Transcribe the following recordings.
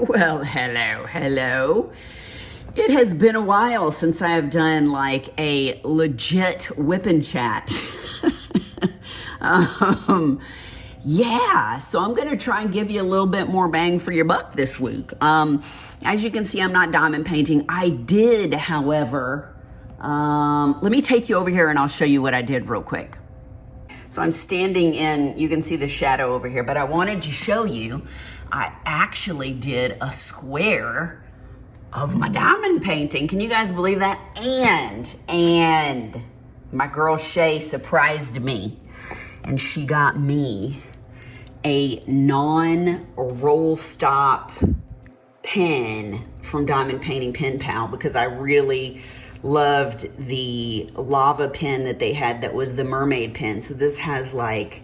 Well, hello. It has been a while since I have done like a legit whip and chat. Yeah, so I'm gonna try and give you a little bit more bang for your buck this week. As you can see, I'm not diamond painting. I did, however, let me take you over here and I'll show you what I did real quick. So I'm standing in, you can see the shadow over here, but I wanted to show you, I actually did a square of my diamond painting. Can you guys believe that? And my girl Shay surprised me and she got me a non-roll stop pen from Diamond Painting Pen Pal because I really loved the lava pen that they had that was the mermaid pen. So this has like,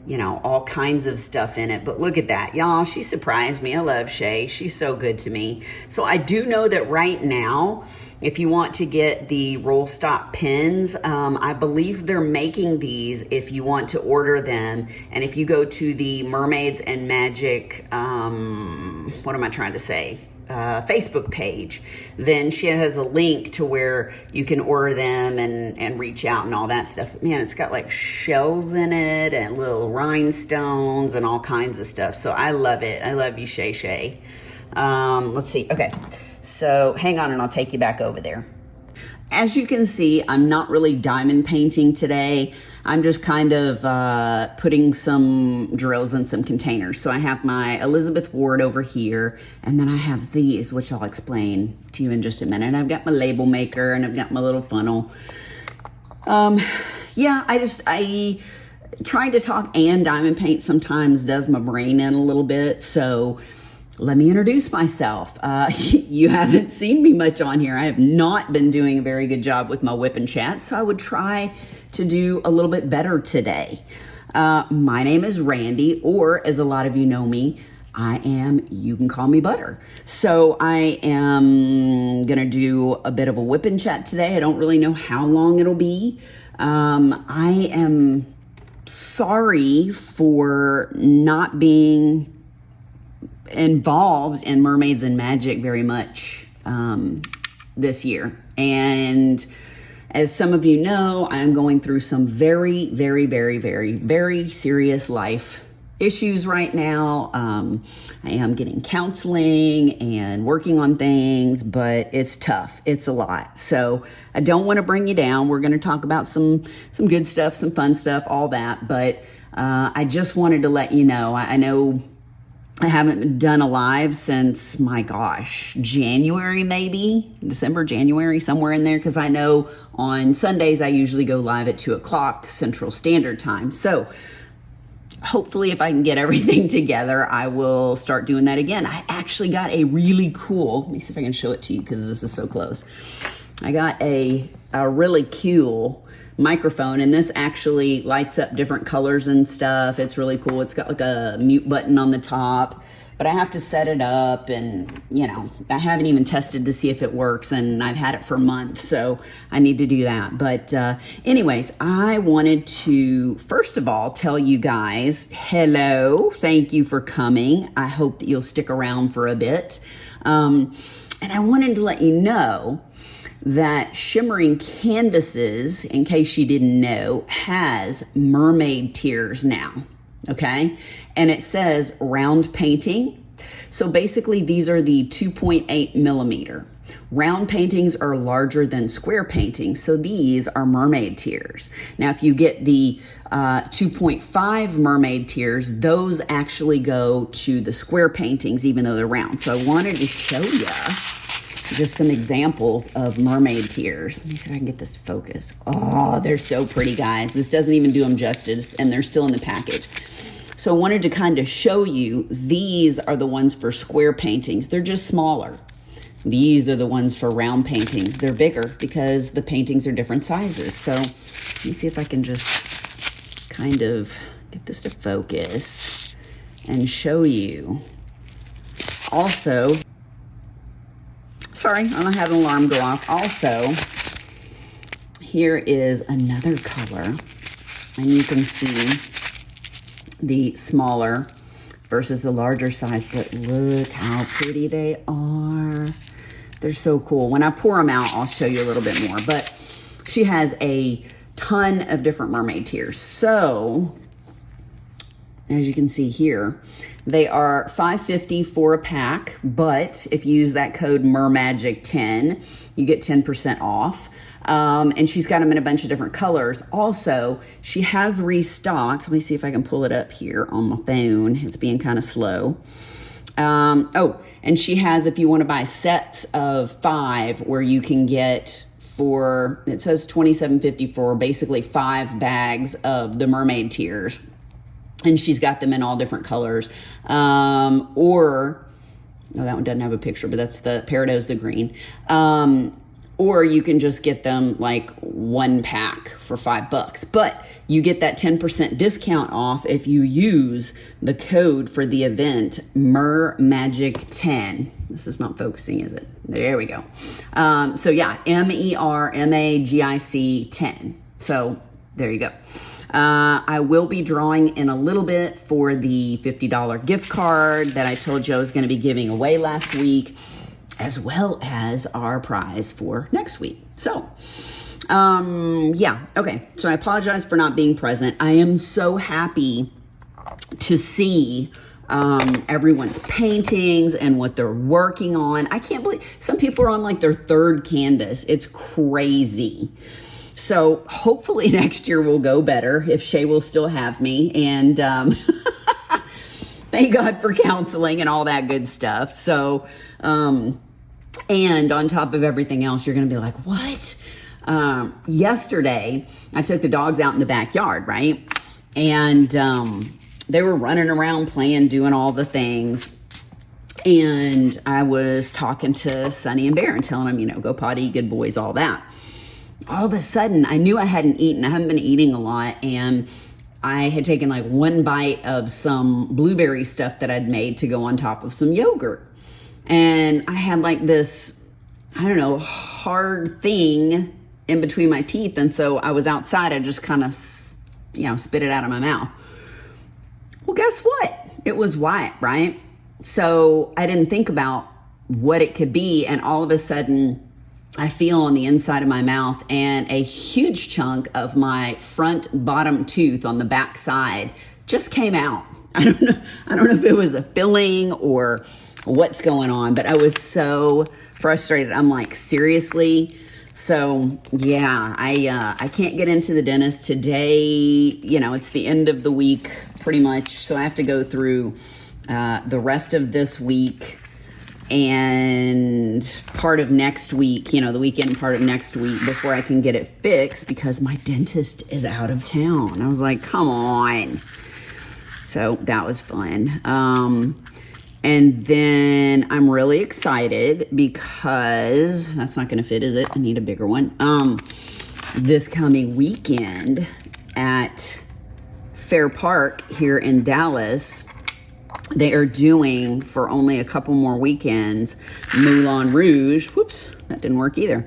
you know, all kinds of stuff in it. But look at that, y'all. She surprised me. I love Shay. She's so good to me. So I do know that right now, if you want to get the roll stop pens, I believe they're making these if you want to order them. And if you go to the Mermaids and Magic, what am I trying to say? Facebook page, then she has a link to where you can order them and reach out and all that stuff. Man, it's got like shells in it and little rhinestones and all kinds of stuff. So I love it. I love you, Shay. Let's see. Okay, so hang on and I'll take you back over there. As you can see, I'm not really diamond painting today. I'm just kind of putting some drills in some containers. So I have my Elizabeth Ward over here, and then I have these, which I'll explain to you in just a minute. I've got my label maker, and I've got my little funnel. Yeah, I trying to talk and diamond paint sometimes does my brain in a little bit, so let me introduce myself. You haven't seen me much on here. I have not been doing a very good job with my whip and chat, so I would try to do a little bit better today. My name is Randy, or as a lot of you know me, you can call me Butter. So I am gonna do a bit of a whip and chat today. I don't really know how long it'll be. I am sorry for not being involved in Mermaids and Magic very much this year. And as some of you know, I'm going through some very, very, very, very, very serious life issues right now. I am getting counseling and working on things, but it's tough. It's a lot. So I don't want to bring you down. We're going to talk about some good stuff, some fun stuff, all that. But I just wanted to let you know, I know I haven't done a live since, my gosh, January maybe, December, January, somewhere in there, because I know on Sundays I usually go live at 2 o'clock Central Standard Time. So hopefully if I can get everything together, I will start doing that again. I actually got a really cool, let me see if I can show it to you because this is so close. I got a really cool microphone, and this actually lights up different colors and stuff. It's really cool. It's got like a mute button on the top, but I have to set it up, and you know, I haven't even tested to see if it works, and I've had it for months, so I need to do that. But anyways, I wanted to first of all tell you guys hello, thank you for coming. I hope that you'll stick around for a bit, and I wanted to let you know that Shimmering Canvases, in case you didn't know, has mermaid tiers now, okay? And it says round painting. So basically these are the 2.8 millimeter. Round paintings are larger than square paintings, so these are mermaid tiers. Now, if you get the 2.5 mermaid tiers, those actually go to the square paintings, even though they're round. So I wanted to show you just some examples of mermaid tiers. Let me see if I can get this focus. Oh, they're so pretty, guys. This doesn't even do them justice, and they're still in the package. So I wanted to kind of show you, these are the ones for square paintings. They're just smaller. These are the ones for round paintings. They're bigger because the paintings are different sizes. So let me see if I can just kind of get this to focus and show you. Also, sorry, I'm gonna have an alarm go off. Also, here is another color, and you can see the smaller versus the larger size, but look how pretty they are. They're so cool. When I pour them out, I'll show you a little bit more, but she has a ton of different mermaid tiers. So as you can see here, they are $5.50 for a pack, but if you use that code MERMAGIC10, you get 10% off. And she's got them in a bunch of different colors. Also, she has restocked. Let me see if I can pull it up here on my phone. It's being kind of slow. And she has, if you want to buy sets of 5, where you can get for, it says $27.50 for basically 5 bags of the mermaid tiers. And she's got them in all different colors. No, that one doesn't have a picture, but that's the Peridot's the green. Or you can just get them like 1 pack for $5. But you get that 10% discount off if you use the code for the event, MERMAGIC10. This is not focusing, is it? There we go. So yeah, MERMAGIC 10. So there you go. I will be drawing in a little bit for the $50 gift card that I told you I was going to be giving away last week, as well as our prize for next week. So, yeah, okay. So I apologize for not being present. I am so happy to see everyone's paintings and what they're working on. I can't believe some people are on like their 3rd canvas. It's crazy. So hopefully next year will go better if Shay will still have me. And thank God for counseling and all that good stuff. So, and on top of everything else, you're going to be like, what? Yesterday, I took the dogs out in the backyard, right? And they were running around playing, doing all the things. And I was talking to Sonny and Bear and telling them, you know, go potty, good boys, all that. All of a sudden, I knew I hadn't eaten. I haven't been eating a lot. And I had taken like 1 bite of some blueberry stuff that I'd made to go on top of some yogurt. And I had like this, I don't know, hard thing in between my teeth. And so I was outside. I just kind of, you know, spit it out of my mouth. Well, guess what? It was white, right? So I didn't think about what it could be. And all of a sudden, I feel on the inside of my mouth, and a huge chunk of my front bottom tooth on the back side just came out. I don't know if it was a filling or what's going on, but I was so frustrated. I'm like, seriously? So yeah, I can't get into the dentist today. You know, it's the end of the week pretty much. So I have to go through the rest of this week and part of next week, you know, the weekend part of next week before I can get it fixed because my dentist is out of town. I was like, come on. So that was fun. And then I'm really excited because that's not going to fit, is it? I need a bigger one. This coming weekend at Fair Park here in Dallas, they are doing, for only a couple more weekends, Moulin Rouge. Whoops, that didn't work either.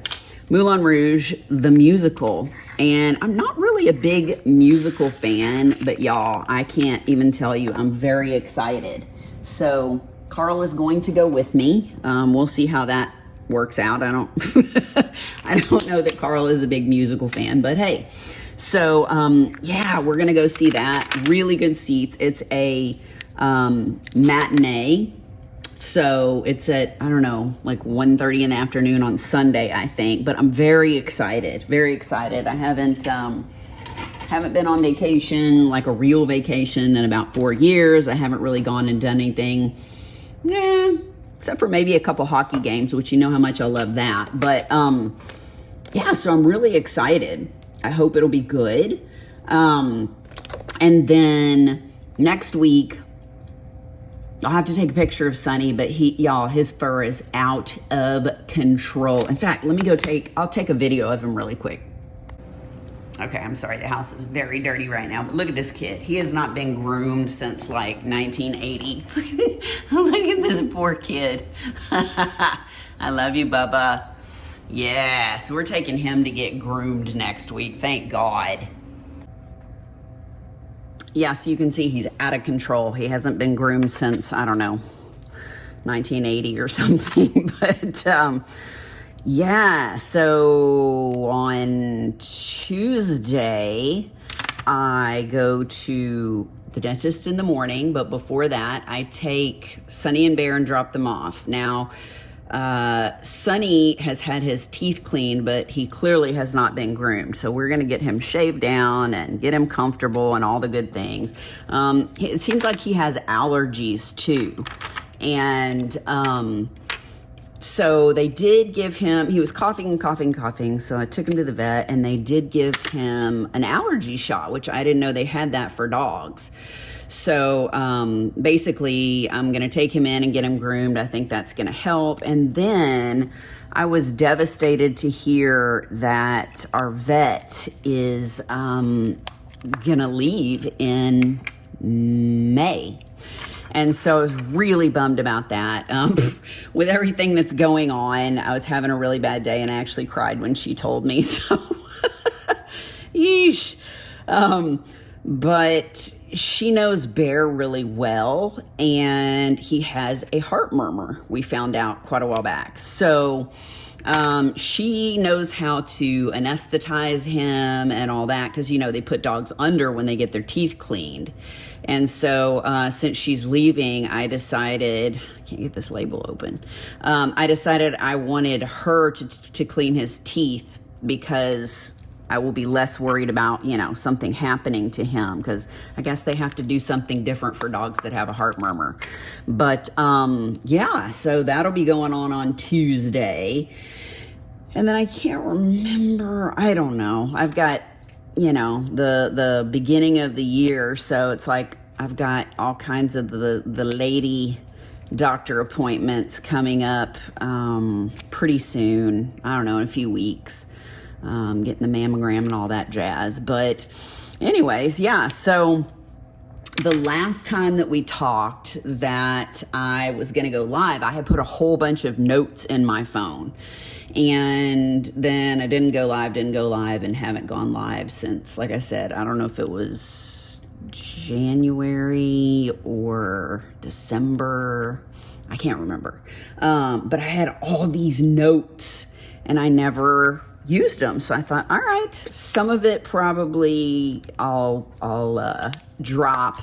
Moulin Rouge, the musical. And I'm not really a big musical fan, but y'all, I can't even tell you, I'm very excited. So Carl is going to go with me. We'll see how that works out. I don't know that Carl is a big musical fan, but hey. So yeah, we're gonna go see that. Really good seats. It's a matinee, so it's at, I don't know, like 1:30 in the afternoon on Sunday, I think. But I'm very excited. I haven't been on vacation, like a real vacation, in about 4 years. I haven't really gone and done anything, except for maybe a couple hockey games, which you know how much I love that. But yeah, so I'm really excited. I hope it'll be good. And then next week, I'll have to take a picture of Sonny, but y'all, his fur is out of control. In fact, I'll take a video of him really quick. Okay, I'm sorry, the house is very dirty right now, but look at this kid. He has not been groomed since like 1980. Look at this poor kid. I love you, Bubba. Yeah, so we're taking him to get groomed next week, thank God. yeah, so you can see he's out of control. He hasn't been groomed since, I don't know, 1980 or something. But yeah, so on Tuesday, I go to the dentist in the morning, but before that, I take Sonny and Bear and drop them off. Now, Sonny has had his teeth cleaned, but he clearly has not been groomed. So we're going to get him shaved down and get him comfortable and all the good things. It seems like he has allergies too. And so they did give him, he was coughing and coughing and coughing. So I took him to the vet and they did give him an allergy shot, which I didn't know they had that for dogs. So basically, I'm going to take him in and get him groomed. I think that's going to help. And then I was devastated to hear that our vet is going to leave in May. And so I was really bummed about that. With everything that's going on, I was having a really bad day and I actually cried when she told me. So, yeesh. But she knows Bear really well, and he has a heart murmur, we found out quite a while back. So she knows how to anesthetize him and all that, because, you know, they put dogs under when they get their teeth cleaned. And so since she's leaving, I decided, I can't get this label open. I decided I wanted her to clean his teeth, because I will be less worried about, you know, something happening to him, because I guess they have to do something different for dogs that have a heart murmur. But yeah, so that'll be going on Tuesday. And then I can't remember, I don't know. I've got, you know, the beginning of the year, so it's like I've got all kinds of the lady doctor appointments coming up pretty soon. I don't know, in a few weeks. Getting the mammogram and all that jazz. But anyways, yeah, so the last time that we talked that I was going to go live, I had put a whole bunch of notes in my phone. And then I didn't go live, and haven't gone live since, like I said, I don't know if it was January or December. I can't remember. But I had all these notes and I never used them. So I thought, all right, some of it probably I'll drop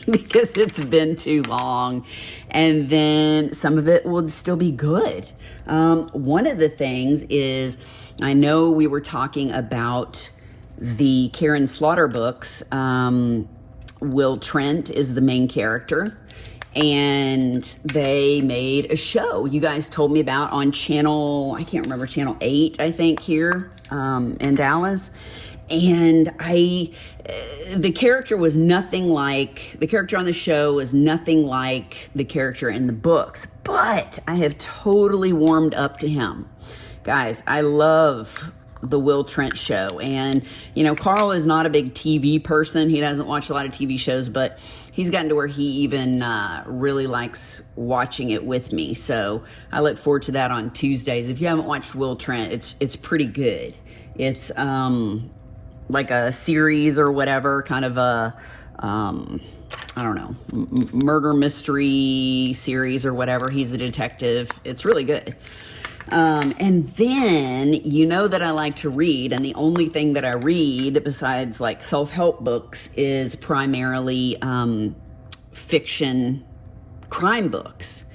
because it's been too long. And then some of it will still be good. One of the things is, I know we were talking about the Karen Slaughter books. Will Trent is the main character. And they made a show you guys told me about on channel, I can't remember, channel 8, I think, here in Dallas. And the character was nothing like, the character on the show was nothing like the character in the books. But I have totally warmed up to him. Guys, I love the Will Trent show. And, you know, Carl is not a big TV person. He doesn't watch a lot of TV shows, but he's gotten to where he even really likes watching it with me. So I look forward to that on Tuesdays. If you haven't watched Will Trent, it's pretty good. It's like a series or whatever, kind of a, I don't know, murder mystery series or whatever. He's a detective. It's really good. And then, you know that I like to read, and the only thing that I read besides like self-help books is primarily fiction crime books.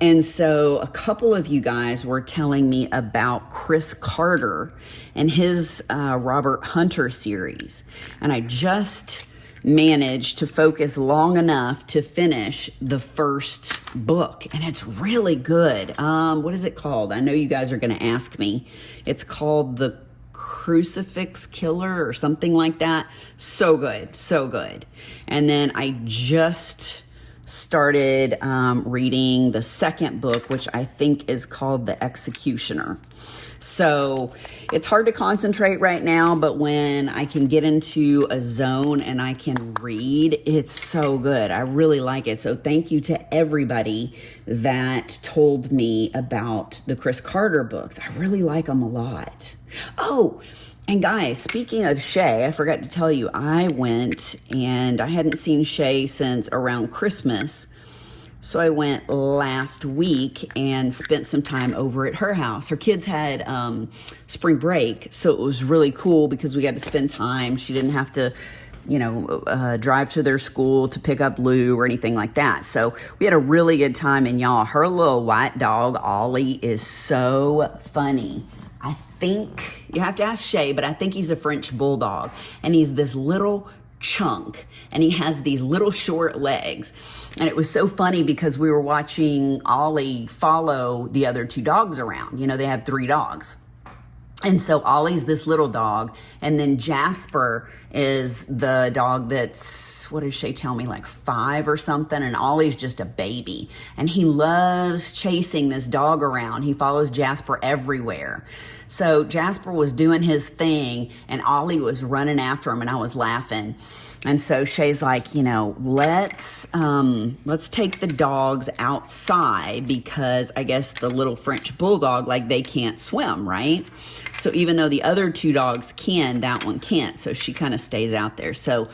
And so a couple of you guys were telling me about Chris Carter and his Robert Hunter series. And I just managed to focus long enough to finish the first book, and it's really good. What is it called? I know you guys are going to ask me. It's called The Crucifix Killer or something like that. So good, so good. And then I just started reading the second book, which I think is called The Executioner. So it's hard to concentrate right now, but when I can get into a zone and I can read, it's so good. I really like it. So thank you to everybody that told me about the Chris Carter books. I really like them a lot. Oh, And guys, speaking of Shay, I forgot to tell you, I went and I hadn't seen Shay since around Christmas. So I went last week and spent some time over at her house. Her kids had spring break, so it was really cool because we got to spend time. She didn't have to, you know, drive to their school to pick up Lou or anything like that. So we had a really good time. And y'all, her little white dog, Ollie, is so funny. I think, you have to ask Shay, but I think he's a French bulldog. And he's this little chunk. And he has these little short legs. And it was so funny because we were watching Ollie follow the other two dogs around. You know, they have 3 dogs. And so Ollie's this little dog. And then Jasper is the dog that's, what did Shay tell me, like 5 or something? And Ollie's just a baby. And he loves chasing this dog around. He follows Jasper everywhere. So Jasper was doing his thing and Ollie was running after him, and I was laughing. And so Shay's like, you know, let's take the dogs outside because I guess the little French bulldog, like, they can't swim, right? So even though the other 2 dogs can, that one can't. So she kind of stays out there. So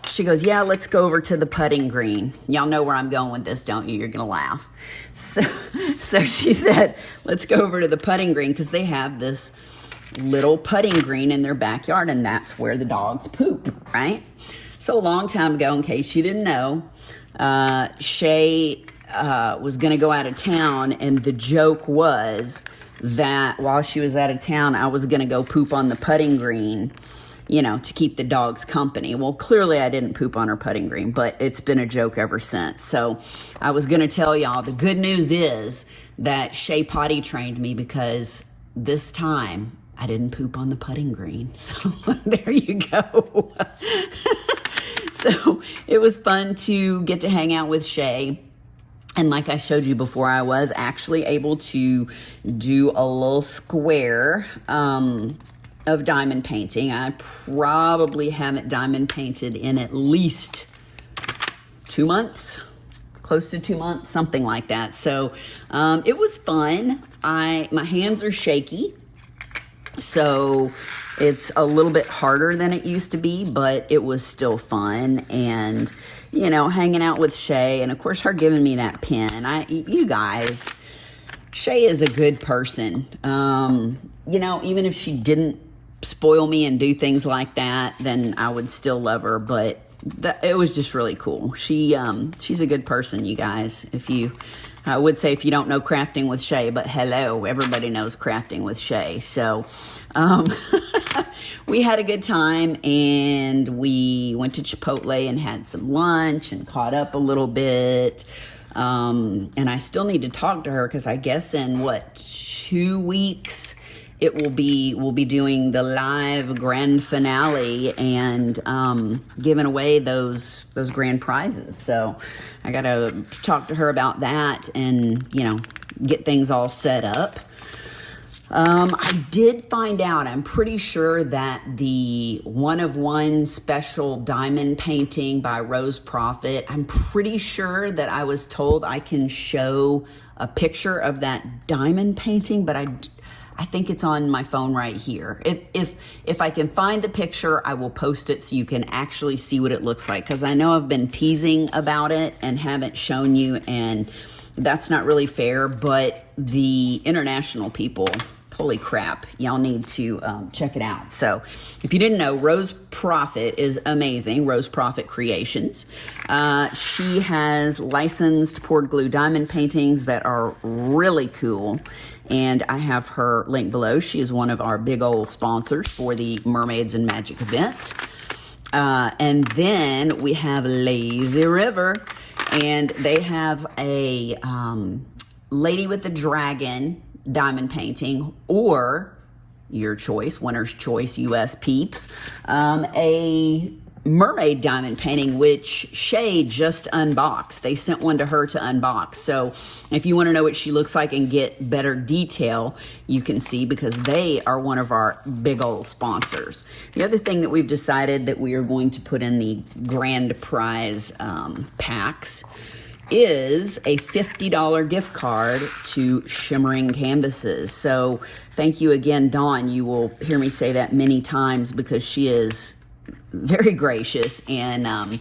she goes, yeah, let's go over to the putting green. Y'all know where I'm going with this, don't you? You're going to laugh. So she said, let's go over to the putting green because they have this little putting green in their backyard, and that's where the dogs poop, right? So a long time ago, in case you didn't know, Shay was going to go out of town, and the joke was that while she was out of town, I was going to go poop on the putting green, you know, to keep the dogs company. Well, clearly I didn't poop on her putting green, but it's been a joke ever since. So I was going to tell y'all, the good news is that Shay potty trained me because this time I didn't poop on the putting green. So there you go. So it was fun to get to hang out with Shay. And like I showed you before, I was actually able to do a little square of diamond painting. I probably haven't diamond painted in at least 2 months, close to 2 months, something like that. So it was fun. My hands are shaky, so it's a little bit harder than it used to be, but it was still fun. And, you know, hanging out with Shay, and of course her giving me that pen. You guys, Shay is a good person. You know, even if she didn't spoil me and do things like that, then I would still love her. But it was just really cool. She's a good person, you guys. I would say if you don't know Crafting with Shay, but hello, everybody knows Crafting with Shay. So we had a good time, and we went to Chipotle and had some lunch and caught up a little bit. And I still need to talk to her because I guess in 2 weeks we'll be doing the live grand finale and giving away those grand prizes. So I gotta talk to her about that and, you know, get things all set up. I did find out, I'm pretty sure that the 1 of 1 special diamond painting by Rose Profit, I'm pretty sure that I was told I can show a picture of that diamond painting, but I think it's on my phone right here. If I can find the picture, I will post it so you can actually see what it looks like. Because I know I've been teasing about it and haven't shown you, and that's not really fair. But the international people, holy crap, y'all need to check it out. So if you didn't know, Rose Profit is amazing. Rose Profit Creations. She has licensed poured glue diamond paintings that are really cool. And I have her link below. She is one of our big old sponsors for the Mermaids and Magic event. And then we have Lazy River, and they have a Lady with the Dragon diamond painting, or your choice, winner's choice, US peeps, a mermaid diamond painting, which Shay just unboxed. They sent one to her to unbox. So if you want to know what she looks like and get better detail, you can see, because they are one of our big old sponsors. The other thing that we've decided that we are going to put in the grand prize packs is a $50 gift card to Shimmering Canvases. So thank you again, Dawn. You will hear me say that many times because she is very gracious and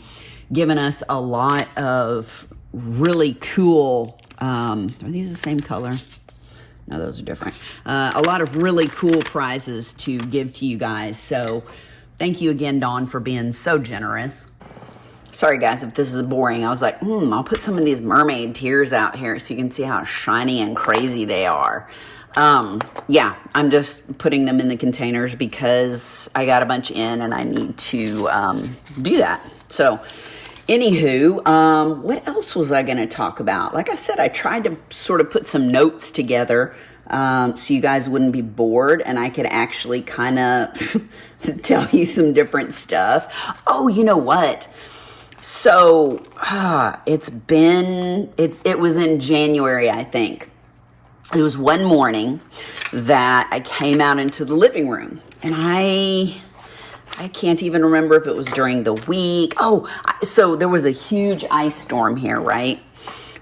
given us a lot of really cool, are these the same color? No, those are different. A lot of really cool prizes to give to you guys. So thank you again, Dawn, for being so generous. Sorry, guys, if this is boring. I was like, I'll put some of these mermaid tears out here so you can see how shiny and crazy they are. Yeah, I'm just putting them in the containers because I got a bunch in and I need to do that. So anywho, what else was I going to talk about? Like I said, I tried to sort of put some notes together so you guys wouldn't be bored and I could actually kind of tell you some different stuff. Oh, you know what? So it was in January, I think. It was one morning that I came out into the living room and I can't even remember if it was during the week. So there was a huge ice storm here, right?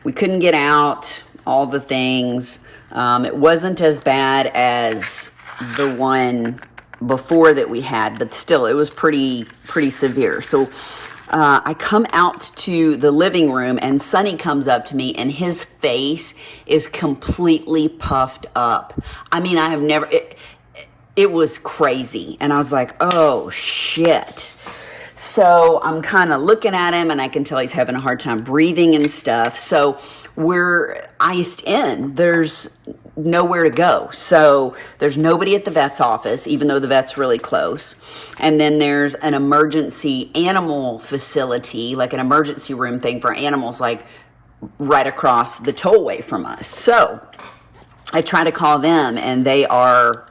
We couldn't get out, all the things. It wasn't as bad as the one before that we had, but still it was pretty severe. So I come out to the living room and Sonny comes up to me and his face is completely puffed up. I mean, I have never, it was crazy. And I was like, oh shit. So I'm kind of looking at him and I can tell he's having a hard time breathing and stuff. So we're iced in. There's nowhere to go. So there's nobody at the vet's office, even though the vet's really close. And then there's an emergency animal facility, like an emergency room thing for animals, like right across the tollway from us. So I try to call them and they are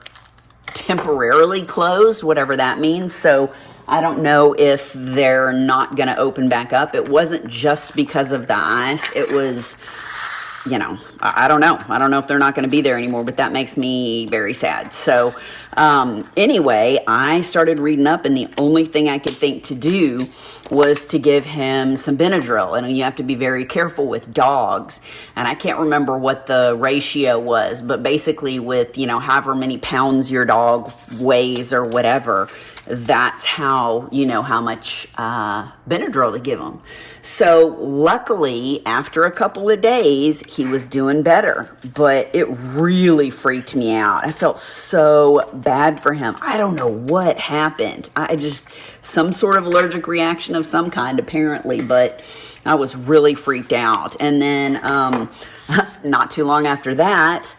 temporarily closed, whatever that means. So I don't know if they're not going to open back up. It wasn't just because of the ice. It was, you know, I don't know. I don't know if they're not going to be there anymore, but that makes me very sad. So anyway, I started reading up and the only thing I could think to do was to give him some Benadryl. And you have to be very careful with dogs. And I can't remember what the ratio was, but basically with, you know, however many pounds your dog weighs or whatever, that's how you know how much Benadryl to give him. So luckily, after a couple of days, he was doing better, but it really freaked me out. I felt so bad for him. I don't know what happened. Some sort of allergic reaction of some kind, apparently, but I was really freaked out. And then not too long after that,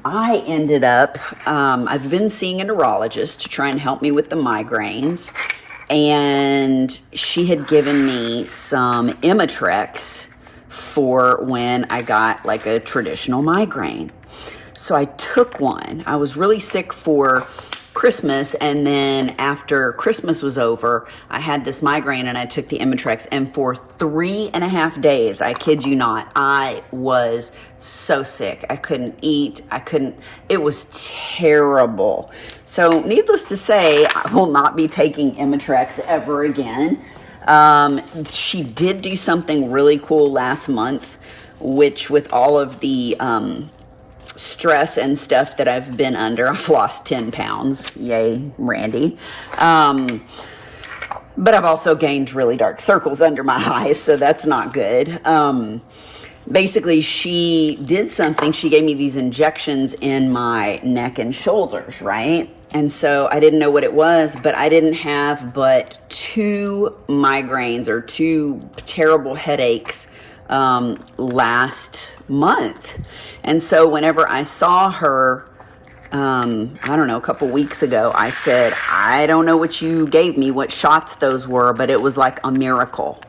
I ended up, I've been seeing a neurologist to try and help me with the migraines, and she had given me some Imitrex for when I got like a traditional migraine. So I took one. I was really sick for Christmas, and then after Christmas was over, I had this migraine and I took the Imitrex, and for 3.5 days, I kid you not, I was so sick. I couldn't eat. It was terrible. So needless to say, I will not be taking Imitrex ever again. She did do something really cool last month, which with all of the stress and stuff that I've been under, I've lost 10 pounds. Yay, Randy. But I've also gained really dark circles under my eyes, so that's not good. Basically, she did something. She gave me these injections in my neck and shoulders, right? And so I didn't know what it was, but I didn't have but 2 migraines or 2 terrible headaches last month. And so whenever I saw her, I don't know, a couple weeks ago, I said, I don't know what you gave me, what shots those were, but it was like a miracle.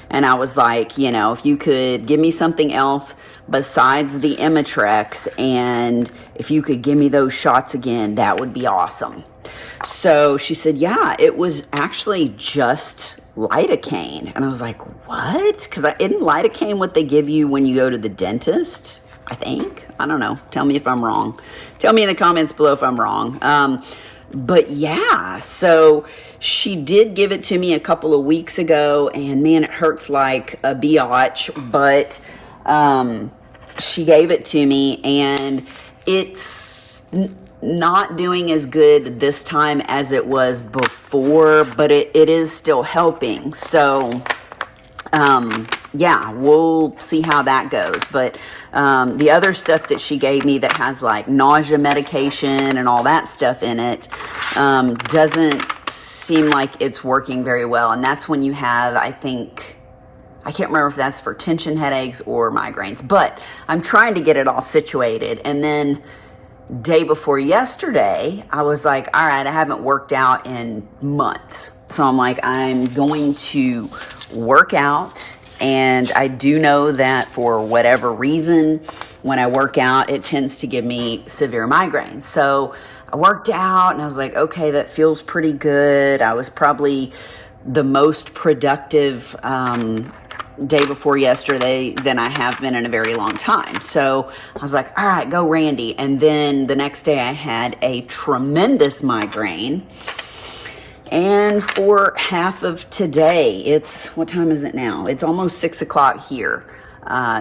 And I was like, you know, if you could give me something else besides the Imitrex, and if you could give me those shots again, that would be awesome. So she said, yeah, it was actually just lidocaine. And I was like, what? Because isn't lidocaine what they give you when you go to the dentist? I think. I don't know. Tell me if I'm wrong. Tell me in the comments below if I'm wrong. But yeah, so she did give it to me a couple of weeks ago, and man, it hurts like a biatch, but she gave it to me, and it's not doing as good this time as it was before, but it is still helping. So yeah, we'll see how that goes. But the other stuff that she gave me that has like nausea medication and all that stuff in it doesn't seem like it's working very well. And that's when you have, I think, I can't remember if that's for tension headaches or migraines, but I'm trying to get it all situated. And then day before yesterday, I was like, all right, I haven't worked out in months. So I'm like, I'm going to work out. And I do know that for whatever reason, when I work out, it tends to give me severe migraines. So I worked out and I was like, okay, that feels pretty good. I was probably the most productive day before yesterday than I have been in a very long time. So I was like, all right, go Randy. And then the next day I had a tremendous migraine. And for half of today, it's, what time is it now? It's almost 6 o'clock here,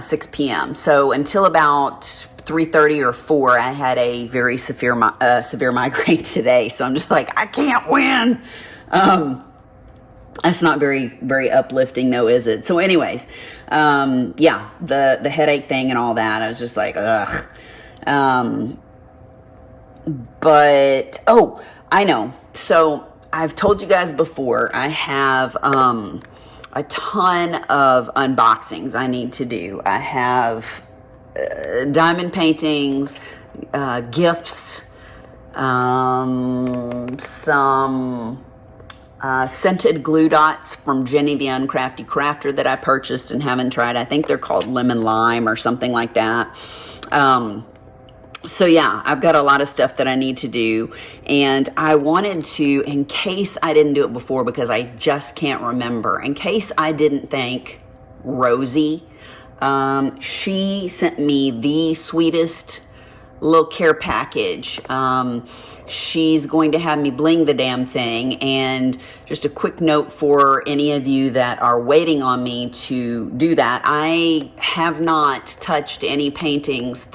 6 p.m. So until about 3:30 or 4, I had a very severe migraine today. So I'm just like, I can't win. That's not very, very uplifting though, is it? So anyways, yeah, the headache thing and all that, I was just like, ugh. But, oh, I know. So I've told you guys before, I have a ton of unboxings I need to do. I have diamond paintings, gifts, some scented glue dots from Jenny the Uncrafty Crafter that I purchased and haven't tried. I think they're called lemon lime or something like that. So yeah, I've got a lot of stuff that I need to do, and I wanted to, in case I didn't do it before because I just can't remember, in case I didn't thank Rosie, she sent me the sweetest little care package. She's going to have me bling the damn thing, and just a quick note for any of you that are waiting on me to do that, I have not touched any paintings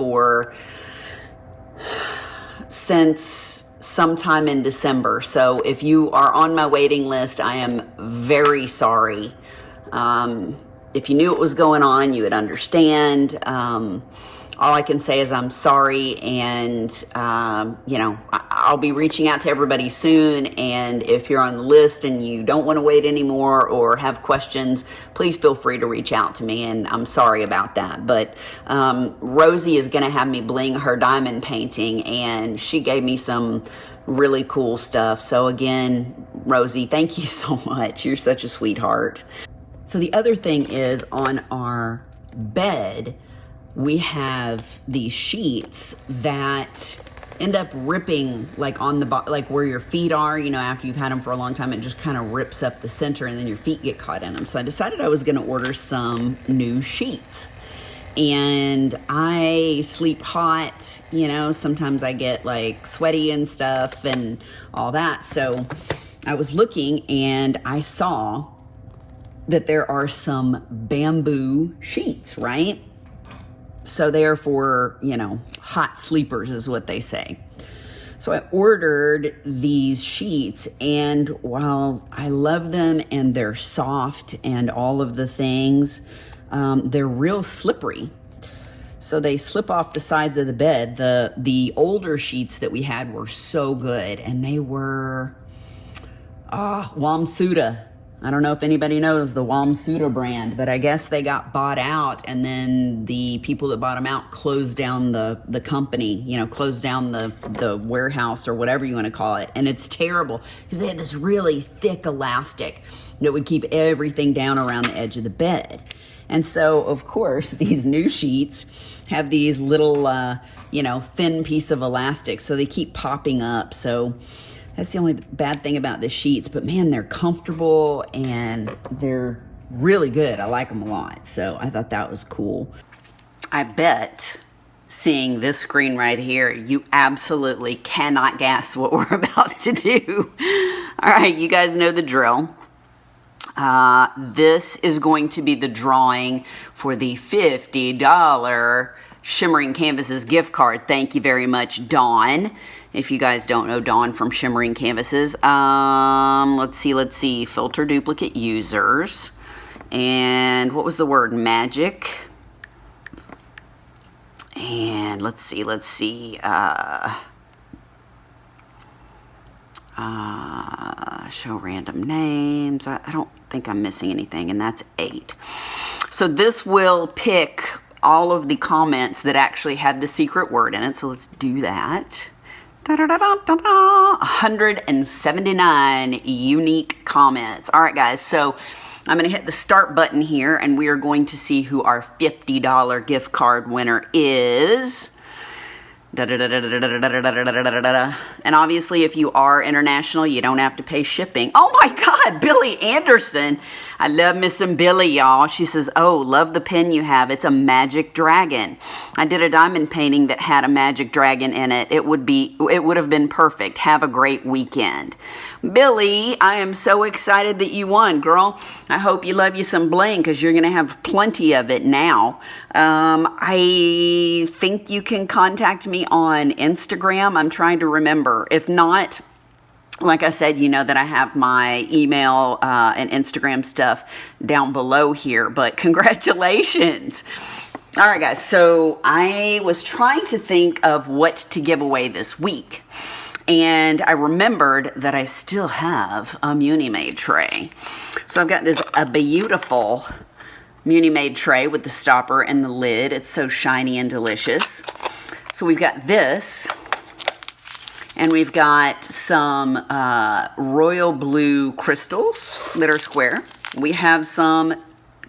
since sometime in December. So if you are on my waiting list, I am very sorry. If you knew what was going on, you would understand. All I can say is I'm sorry, and you know, I'll be reaching out to everybody soon, and if you're on the list and you don't want to wait anymore or have questions, please feel free to reach out to me, and I'm sorry about that. But Rosie is going to have me bling her diamond painting, and she gave me some really cool stuff. So again, Rosie, thank you so much. You're such a sweetheart. So the other thing is, on our bed, we have these sheets that end up ripping, like on the like where your feet are, you know, after you've had them for a long time, it just kind of rips up the center, and then your feet get caught in them. So I decided I was going to order some new sheets. And I sleep hot, you know, sometimes I get like sweaty and stuff and all that. So I was looking, and I saw that there are some bamboo sheets, right? So they're for, you know, hot sleepers is what they say. So I ordered these sheets, and while I love them and they're soft and all of the things, they're real slippery. So they slip off the sides of the bed. The older sheets that we had were so good, and they were Wamsuda. I don't know if anybody knows the Wamsuda brand, but I guess they got bought out, and then the people that bought them out closed down the company, you know, closed down the warehouse or whatever you want to call it. And it's terrible because they had this really thick elastic that would keep everything down around the edge of the bed. And so, of course, these new sheets have these little, you know, thin piece of elastic, so they keep popping up. So that's the only bad thing about the sheets, but man, they're comfortable and they're really good. I like them a lot. So I thought that was cool. I bet seeing this screen right here, you absolutely cannot guess what we're about to do. All right, you guys know the drill. This is going to be the drawing for the $50 Shimmering Canvases gift card. Thank you very much, Dawn. If you guys don't know Dawn from Shimmering Canvases. Let's see. Filter duplicate users. And what was the word? Magic. And let's see. Show random names. I don't think I'm missing anything, and that's 8. So this will pick all of the comments that actually had the secret word in it. So let's do that. 179 unique comments. All right, guys. So I'm going to hit the start button here, and we are going to see who our $50 gift card winner is. And obviously, if you are international, you don't have to pay shipping. Oh my God, Billy Anderson. I love missing Billy, y'all. She says, oh, love the pen you have. It's a magic dragon. I did a diamond painting that had a magic dragon in it. It would have been perfect. Have a great weekend. Billy, I am so excited that you won, girl. I hope you love you some bling, because you're going to have plenty of it now. I think you can contact me on Instagram. I'm trying to remember. If not, like I said, you know that I have my email and Instagram stuff down below here. But congratulations. All right, guys. So I was trying to think of what to give away this week. And I remembered that I still have a MUNIMADE tray. So I've got a beautiful MUNIMADE tray with the stopper and the lid. It's so shiny and delicious. So we've got this. And we've got some royal blue crystals that are square. We have some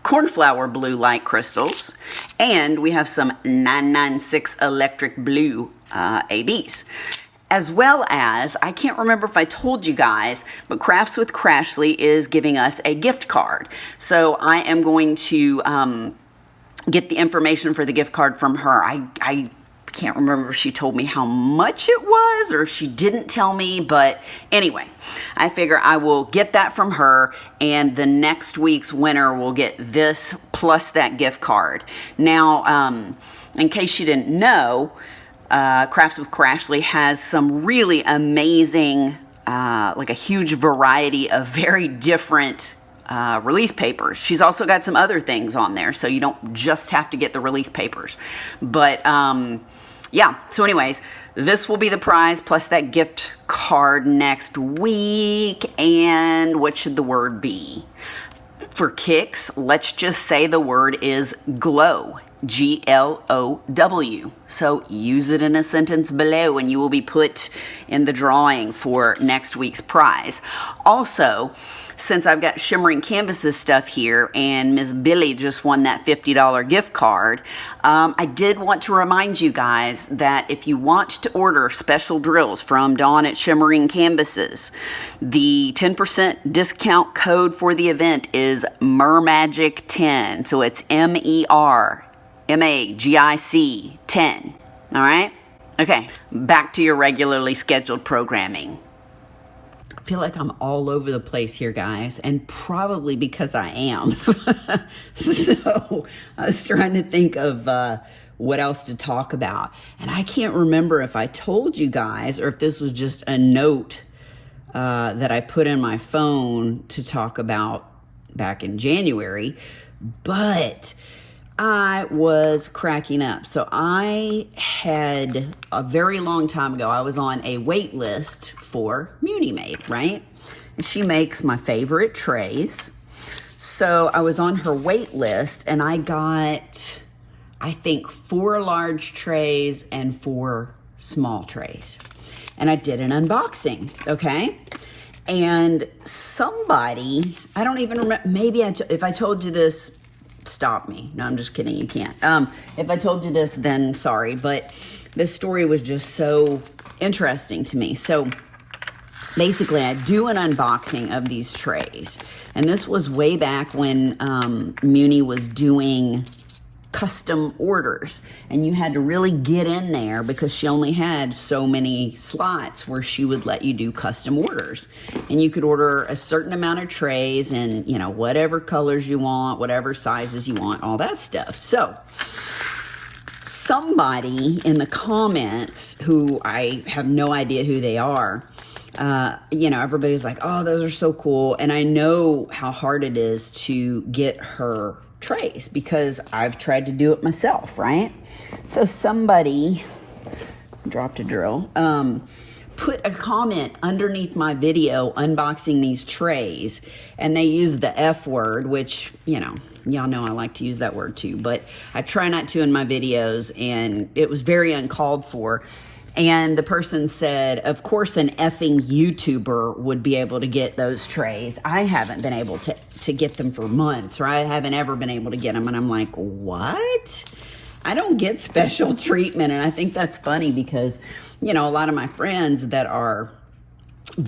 cornflower blue light crystals. And we have some 996 electric blue ABs. As well as, I can't remember if I told you guys, but Crafts with Crashly is giving us a gift card. So I am going to get the information for the gift card from her. I can't remember if she told me how much it was or if she didn't tell me, but anyway, I figure I will get that from her, and the next week's winner will get this plus that gift card. Now, in case you didn't know, Crafts with Crashly has some really amazing, like a huge variety of very different release papers. She's also got some other things on there, so you don't just have to get the release papers. But yeah, so anyways, this will be the prize plus that gift card next week. And what should the word be? For kicks, let's just say the word is glow. Glow. So use it in a sentence below and you will be put in the drawing for next week's prize. Also, since I've got Shimmering Canvases stuff here and Miss Billy just won that $50 gift card, I did want to remind you guys that if you want to order special drills from Dawn at Shimmering Canvases, the 10% discount code for the event is MERMAGIC10. So it's MERMAGIC 10. All right? Okay, back to your regularly scheduled programming. I feel like I'm all over the place here, guys, and probably because I am. So I was trying to think of what else to talk about, and I can't remember if I told you guys or if this was just a note that I put in my phone to talk about back in January, but I was cracking up. So I had, a very long time ago, I was on a wait list for MUNIMADE, right? And she makes my favorite trays. So I was on her wait list and I got, I think, 4 large trays and 4 small trays. And I did an unboxing, okay? And somebody, I don't even remember, maybe if I told you this, stop me. No, I'm just kidding. You can't. If I told you this, then sorry. But this story was just so interesting to me. So basically, I do an unboxing of these trays. And this was way back when Muni was doing custom orders, and you had to really get in there because she only had so many slots where she would let you do custom orders, and you could order a certain amount of trays and, you know, whatever colors you want, whatever sizes you want, all that stuff. So somebody in the comments, who I have no idea who they are, you know, everybody's like, oh, those are so cool. And I know how hard it is to get her trays because I've tried to do it myself, right? So somebody dropped a drill, put a comment underneath my video unboxing these trays, and they used the F word, which, you know, y'all know I like to use that word too, but I try not to in my videos, and it was very uncalled for. And the person said, of course, an effing YouTuber would be able to get those trays. I haven't been able to get them for months, or I haven't ever been able to get them. And I'm like, what? I don't get special treatment. And I think that's funny because, you know, a lot of my friends that are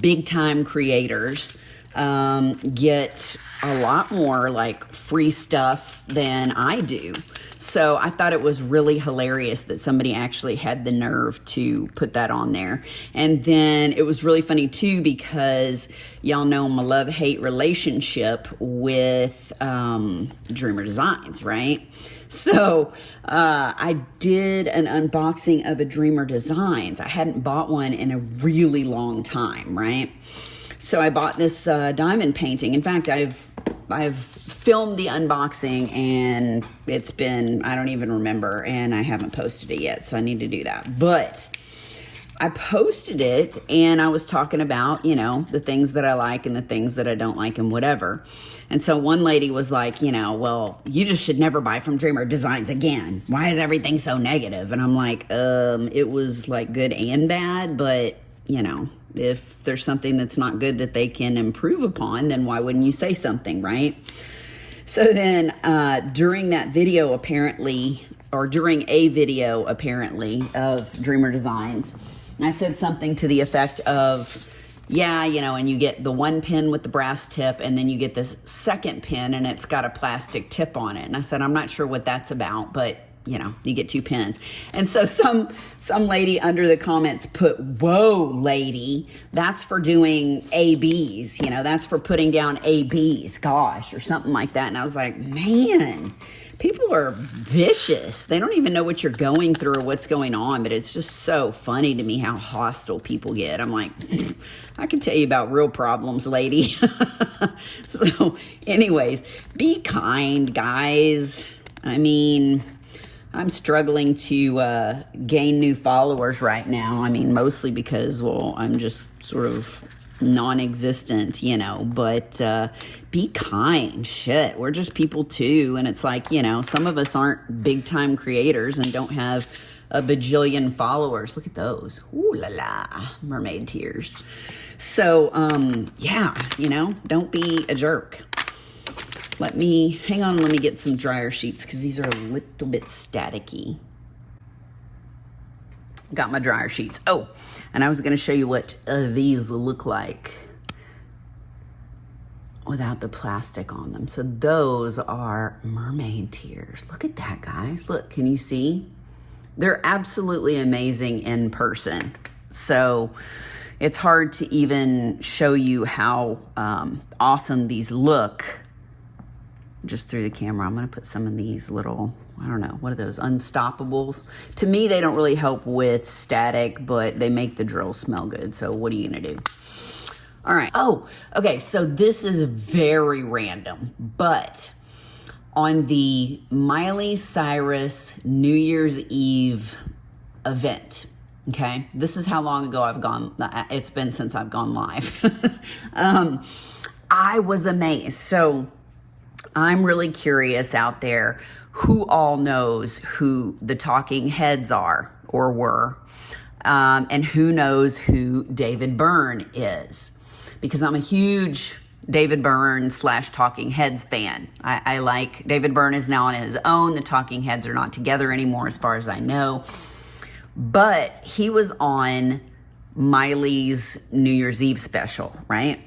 big time creators get a lot more like free stuff than I do. So I thought it was really hilarious that somebody actually had the nerve to put that on there. And then it was really funny too because y'all know my love-hate relationship with Dreamer Designs, right? So I did an unboxing of a Dreamer Designs. I hadn't bought one in a really long time, right? So I bought this diamond painting. In fact, I've filmed the unboxing and it's been, I don't even remember, and I haven't posted it yet, so I need to do that. But I posted it and I was talking about, you know, the things that I like and the things that I don't like and whatever. And so one lady was like, you know, well, you just should never buy from Dreamer Designs again. Why is everything so negative? And I'm like, it was like good and bad, but, you know, if there's something that's not good that they can improve upon, then why wouldn't you say something, right? So then during that video, apparently, or during a video, apparently, of Dreamer Designs, I said something to the effect of, yeah, you know, and you get the one pin with the brass tip, and then you get this second pin, and it's got a plastic tip on it. And I said, I'm not sure what that's about, but you know, you get 2 pins. And so some lady under the comments put, whoa, lady, that's for doing ABs, you know, that's for putting down ABs, gosh, or something like that. And I was like, man, people are vicious. They don't even know what you're going through or what's going on, but it's just so funny to me how hostile people get. I'm like, I can tell you about real problems, lady. So anyways, be kind, guys. I mean, I'm struggling to gain new followers right now. I mean, mostly because, well, I'm just sort of non-existent, you know, but be kind. Shit, we're just people too. And it's like, you know, some of us aren't big time creators and don't have a bajillion followers. Look at those. Ooh la la, mermaid tears. So, yeah, you know, don't be a jerk. Hang on, let me get some dryer sheets because these are a little bit staticky. Got my dryer sheets. Oh, and I was going to show you what these look like without the plastic on them. So those are mermaid tears. Look at that, guys. Look, can you see? They're absolutely amazing in person. So it's hard to even show you how awesome these look just through the camera. I'm going to put some of these little, I don't know, what are those, Unstoppables? To me, they don't really help with static, but they make the drill smell good. So what are you going to do? All right. Oh, okay. So this is very random, but on the Miley Cyrus New Year's Eve event, okay, this is how long ago it's been since I've gone live. I was amazed. So I'm really curious out there who all knows who the talking heads are or were, and who knows who David Byrne is, because I'm a huge David Byrne / Talking Heads fan. I like David Byrne is now on his own. The Talking Heads are not together anymore as far as I know, but he was on Miley's New Year's Eve special, right?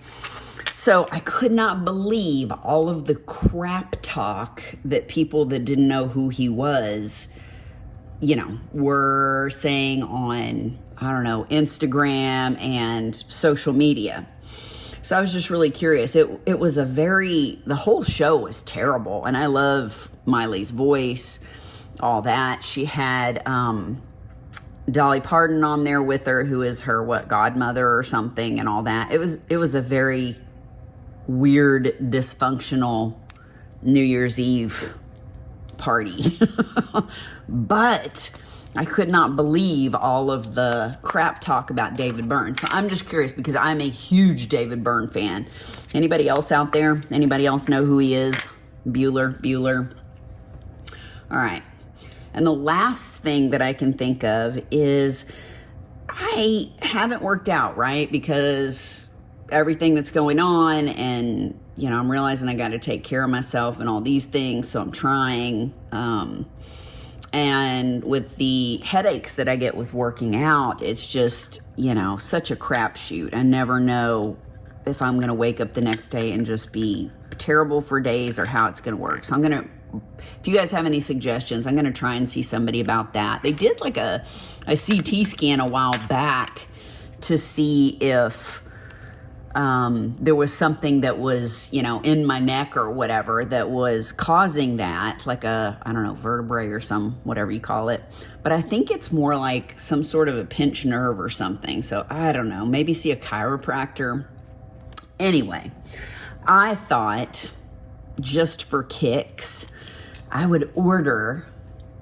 So I could not believe all of the crap talk that people that didn't know who he was, you know, were saying on, I don't know, Instagram and social media. So I was just really curious. It was the whole show was terrible. And I love Miley's voice, all that. She had Dolly Parton on there with her, who is her, godmother or something, and all that. It was a very weird, dysfunctional New Year's Eve party. But I could not believe all of the crap talk about David Byrne. So I'm just curious because I'm a huge David Byrne fan. Anybody else out there? Anybody else know who he is? Bueller. All right. And the last thing that I can think of is I haven't worked out, right? Because everything that's going on, and, you know, I'm realizing I got to take care of myself and all these things. So I'm trying. And with the headaches that I get with working out, it's just, you know, such a crapshoot. I never know if I'm going to wake up the next day and just be terrible for days or how it's going to work. So I'm going to, if you guys have any suggestions, I'm going to try and see somebody about that. They did like a CT scan a while back to see if there was something that was, you know, in my neck or whatever that was causing that, like I don't know, vertebrae or whatever you call it. But I think it's more like some sort of a pinched nerve or something. So I don't know, maybe see a chiropractor. Anyway, I thought just for kicks, I would order,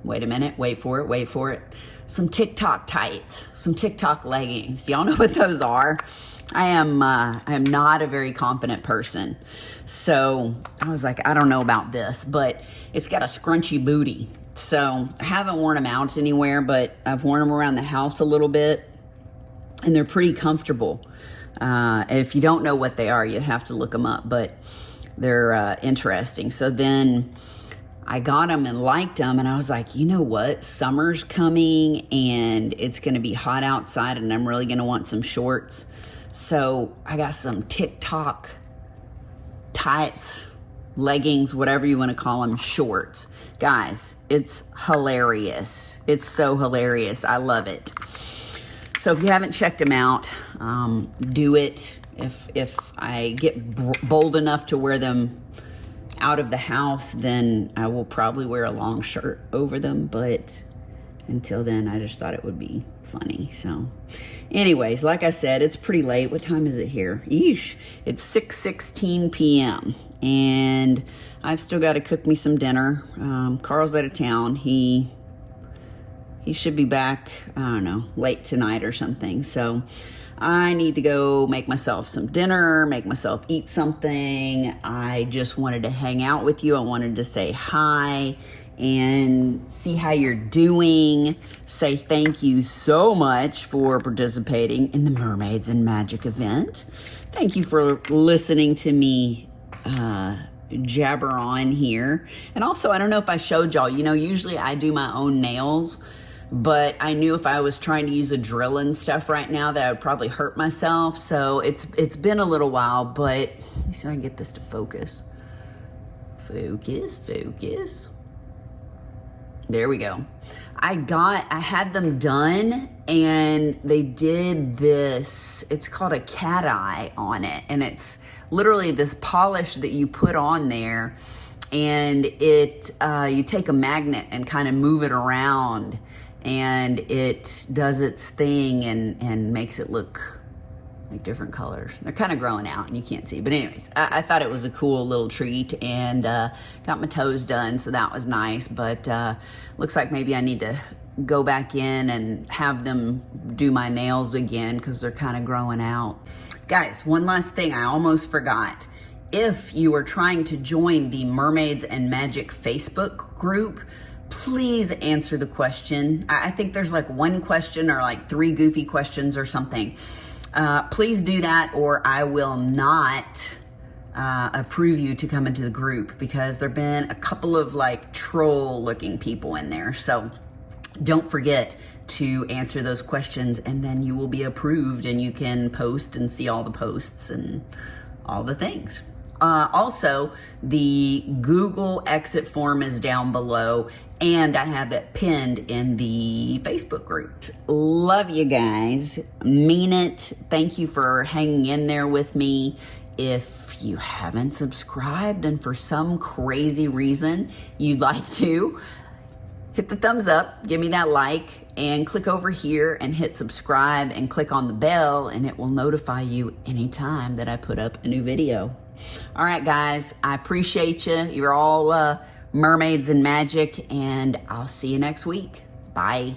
wait a minute, wait for it, some TikTok tights, some TikTok leggings. Do y'all know what those are? I am not a very confident person. So I was like, I don't know about this, but it's got a scrunchy booty. So I haven't worn them out anywhere, but I've worn them around the house a little bit, and they're pretty comfortable. If you don't know what they are, you have to look them up, but they're interesting. So then I got them and liked them, and I was like, you know what? Summer's coming, and it's going to be hot outside, and I'm really going to want some shorts. So I got some TikTok tights, leggings, whatever you want to call them, shorts. Guys, it's hilarious. It's so hilarious. I love it. So if you haven't checked them out, do it. If I get bold enough to wear them out of the house, then I will probably wear a long shirt over them. But until then, I just thought it would be funny. So anyways, like I said, it's pretty late. What time is it here? Eesh. It's 6:16 p.m. and I've still got to cook me some dinner. Carl's out of town. He should be back, I don't know, late tonight or something. So I need to go make myself some dinner, make myself eat something. I just wanted to hang out with you. I wanted to say hi and see how you're doing. Say thank you so much for participating in the Mermaids and Magic event. Thank you for listening to me jabber on here. And also, I don't know if I showed y'all, you know, usually I do my own nails, but I knew if I was trying to use a drill and stuff right now that I would probably hurt myself. So it's been a little while, but let me see if I can get this to focus. Focus. There we go. I had them done, and they did this, it's called a cat eye on it, and it's literally this polish that you put on there, and it you take a magnet and kind of move it around, and it does its thing and makes it look like different colors. They're kind of growing out and you can't see, but anyways, I thought it was a cool little treat, and got my toes done, so that was nice. But looks like maybe I need to go back in and have them do my nails again because they're kind of growing out. Guys, one last thing I almost forgot. If you are trying to join the Mermaids and Magic Facebook group, please answer the question. I think there's like one question or like 3 goofy questions or something. Please do that, or I will not approve you to come into the group, because there've been a couple of like troll looking people in there. So don't forget to answer those questions, and then you will be approved, and you can post and see all the posts and all the things. Also, the Google exit form is down below, and I have it pinned in the Facebook group. Love you guys. Mean it. Thank you for hanging in there with me. If you haven't subscribed and for some crazy reason you'd like to, hit the thumbs up, give me that like, and click over here and hit subscribe and click on the bell, and it will notify you anytime that I put up a new video. All right, guys, I appreciate you. You're all mermaids and magic, and I'll see you next week. Bye.